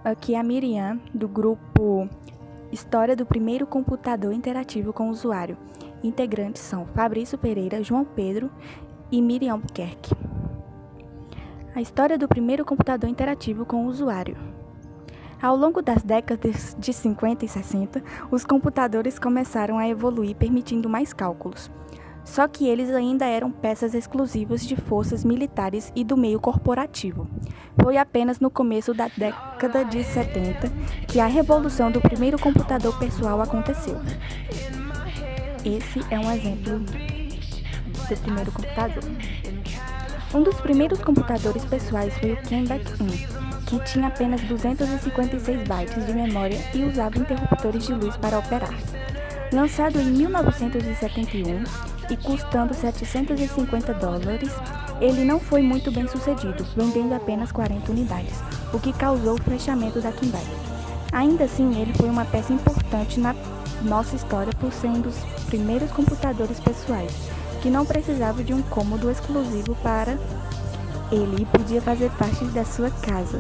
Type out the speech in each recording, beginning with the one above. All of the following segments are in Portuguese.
Aqui é a Miriam, do grupo História do Primeiro Computador Interativo com Usuário. Integrantes são Fabrício Pereira, João Pedro e Miriam Buquerque. A história do primeiro computador interativo com usuário. Ao longo das décadas de 50 e 60, os computadores começaram a evoluir, permitindo mais cálculos. Só que eles ainda eram peças exclusivas de forças militares e do meio corporativo. Foi apenas no começo da década de 70 que a revolução do primeiro computador pessoal aconteceu. Esse é um exemplo do primeiro computador. Um dos primeiros computadores pessoais foi o Kenbeck I, que tinha apenas 256 bytes de memória e usava interruptores de luz para operar. Lançado em 1971 e custando $750, ele não foi muito bem sucedido, vendendo apenas 40 unidades, o que causou o fechamento da Kenbeck. Ainda assim, ele foi uma peça importante na nossa história por ser um dos primeiros computadores pessoais, que não precisava de um cômodo exclusivo para ele e podia fazer parte da sua casa.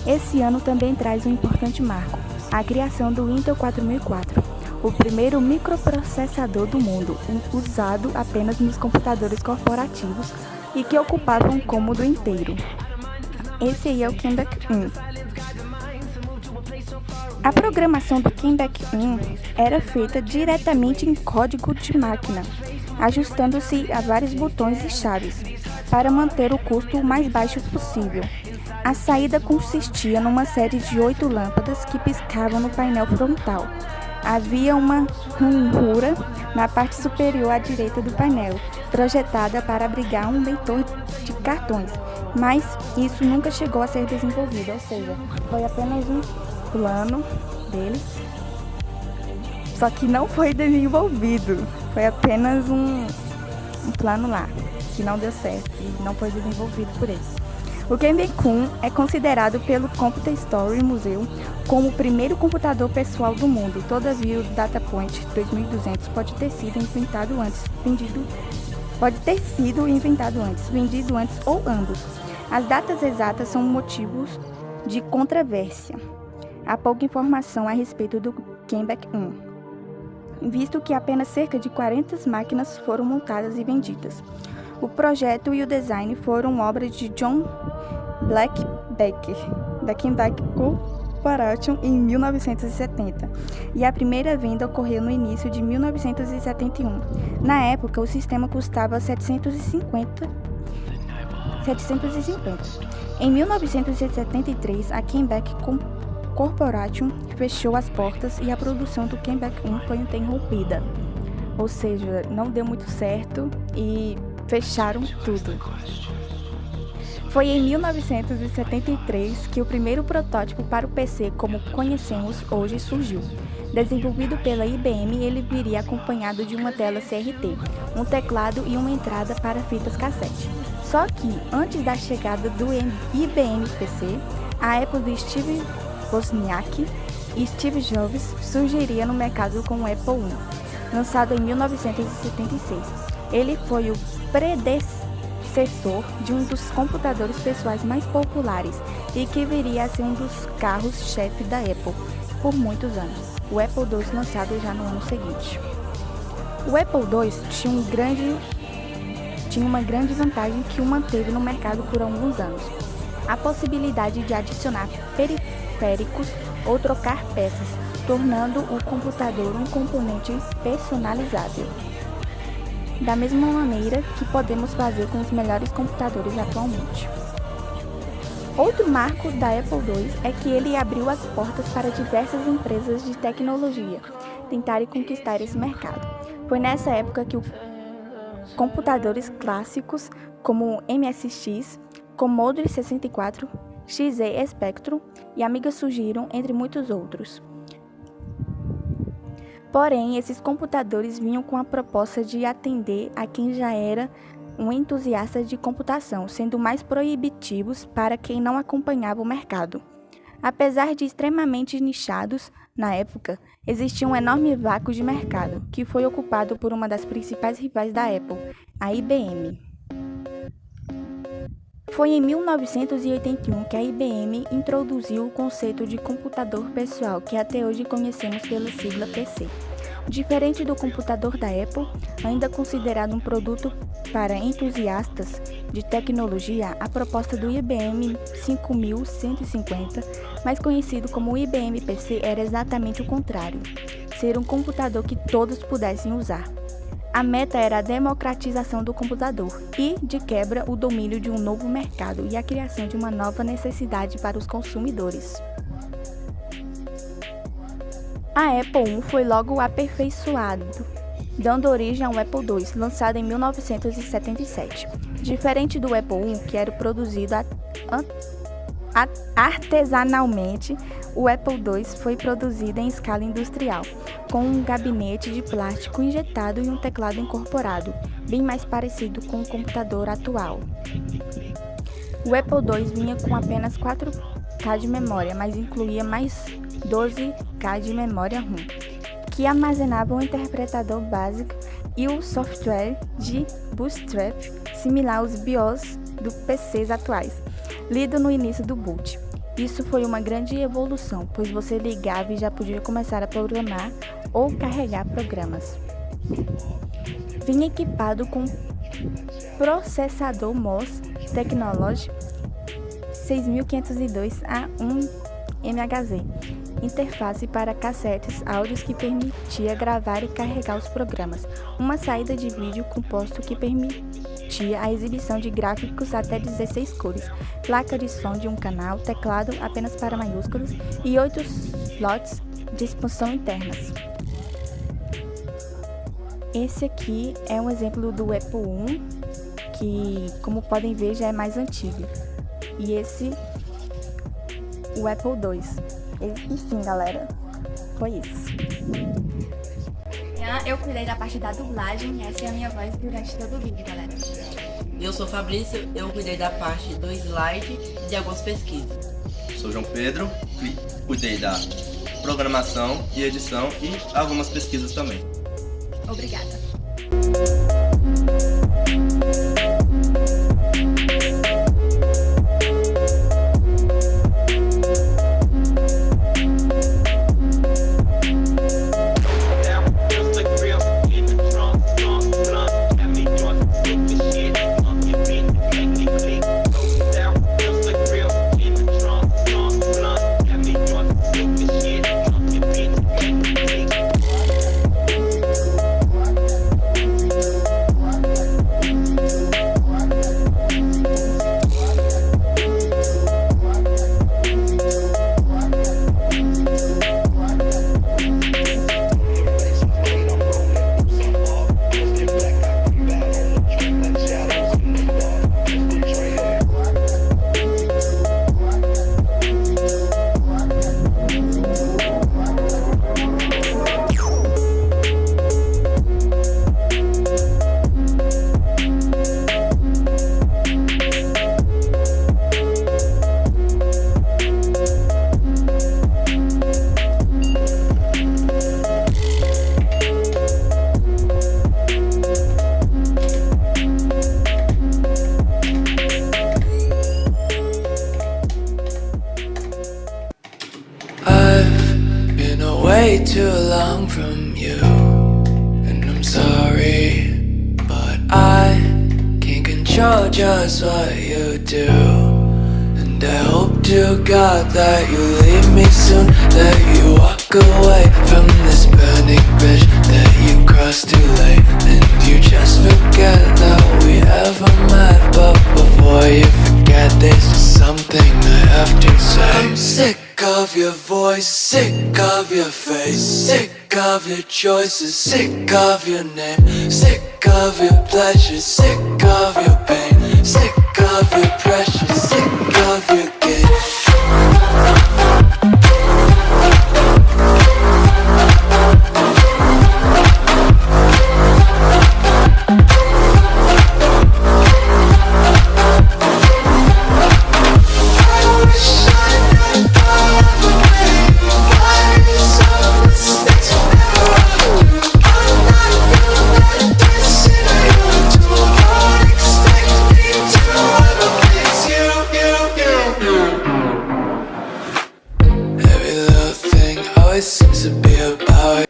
Esse ano também traz um importante marco, a criação do Intel 4004, o primeiro microprocessador do mundo, usado apenas nos computadores corporativos e que ocupava um cômodo inteiro. Esse aí é o Kenbeck I. A programação do Kenbeck I era feita diretamente em código de máquina, ajustando-se a vários botões e chaves, para manter o custo o mais baixo possível. A saída consistia numa série de 8 lâmpadas que piscavam no painel frontal. Havia uma ranhura na parte superior à direita do painel, projetada para abrigar um leitor de cartões, mas isso nunca chegou a ser desenvolvido, ou seja, foi apenas um plano dele, só que não foi desenvolvido, foi apenas um plano lá, que não deu certo e não foi desenvolvido por eles. O Kenbeck I é considerado pelo Computer History Museum como o primeiro computador pessoal do mundo. Todavia, o Datapoint 2200 pode ter sido inventado antes, vendido antes ou ambos. As datas exatas são motivos de controvérsia. Há pouca informação a respeito do Kenbeck I, visto que apenas cerca de 40 máquinas foram montadas e vendidas. O projeto e o design foram obra de John Blackbaker, da Kenbeck Corporation, em 1970, e a primeira venda ocorreu no início de 1971. Na época, o sistema custava 750. Em 1973, a Kenbeck Corporation fechou as portas e a produção do Kenbeck I foi interrompida. Ou seja, não deu muito certo e fecharam tudo. Foi em 1973 que o primeiro protótipo para o PC como conhecemos hoje surgiu. Desenvolvido pela IBM, ele viria acompanhado de uma tela CRT, um teclado e uma entrada para fitas cassete. Só que, antes da chegada do IBM PC, a Apple de Steve Wozniak e Steve Jobs surgiria no mercado com o Apple I, lançado em 1976. Ele foi o predecessor de um dos computadores pessoais mais populares e que viria a ser um dos carros-chefe da Apple por muitos anos. O Apple II, lançado já no ano seguinte. O Apple II tinha uma grande vantagem que o manteve no mercado por alguns anos: a possibilidade de adicionar periféricos ou trocar peças, tornando o computador um componente personalizável, da mesma maneira que podemos fazer com os melhores computadores atualmente. Outro marco da Apple II é que ele abriu as portas para diversas empresas de tecnologia tentarem conquistar esse mercado. Foi nessa época que computadores clássicos como MSX, Commodore 64, XE Spectrum e Amiga surgiram, entre muitos outros. Porém, esses computadores vinham com a proposta de atender a quem já era um entusiasta de computação, sendo mais proibitivos para quem não acompanhava o mercado. Apesar de extremamente nichados, na época, existia um enorme vácuo de mercado, que foi ocupado por uma das principais rivais da Apple, a IBM. Foi em 1981 que a IBM introduziu o conceito de computador pessoal, que até hoje conhecemos pela sigla PC. Diferente do computador da Apple, ainda considerado um produto para entusiastas de tecnologia, a proposta do IBM 5150, mais conhecido como IBM PC, era exatamente o contrário: ser um computador que todos pudessem usar. A meta era a democratização do computador e, de quebra, o domínio de um novo mercado e a criação de uma nova necessidade para os consumidores. A Apple I foi logo aperfeiçoado, dando origem ao Apple II, lançado em 1977. Diferente do Apple I, que era produzido artesanalmente, o Apple II foi produzido em escala industrial, com um gabinete de plástico injetado e um teclado incorporado, bem mais parecido com o computador atual. O Apple II vinha com apenas 4K de memória, mas incluía mais 12K de memória RAM, que armazenava um interpretador básico e o software de Bootstrap, similar aos BIOS dos PCs atuais, lido no início do boot. Isso foi uma grande evolução, pois você ligava e já podia começar a programar ou carregar programas. Vinha equipado com processador MOS Technology 6502A1MHz, interface para cassetes áudios que permitia gravar e carregar os programas, uma saída de vídeo composto que permitia a exibição de gráficos até 16 cores, placa de som de um canal, teclado apenas para maiúsculas e 8 slots de expansão internas. Esse aqui é um exemplo do Apple I, que, como podem ver, já é mais antigo. E esse, o Apple II. Enfim, galera, foi isso. Eu cuidei da parte da dublagem, essa é a minha voz durante todo o vídeo, galera. Eu sou Fabrício, eu cuidei da parte do slide e de algumas pesquisas. Sou João Pedro, cuidei da programação e edição e algumas pesquisas também. Obrigada. Way too long from you, and I'm sorry, but I can't control just what you do. And I hope to God that you leave me soon, that you walk away from this burning bridge that you crossed too late, and you just forget that we ever met. But before you forget, there's just something I have to say. I'm sick of your voice, sick of your face, sick of your choices, sick of your name, sick of your pleasure, sick of your pain, sick of your pressure, sick of your game. it seems to be about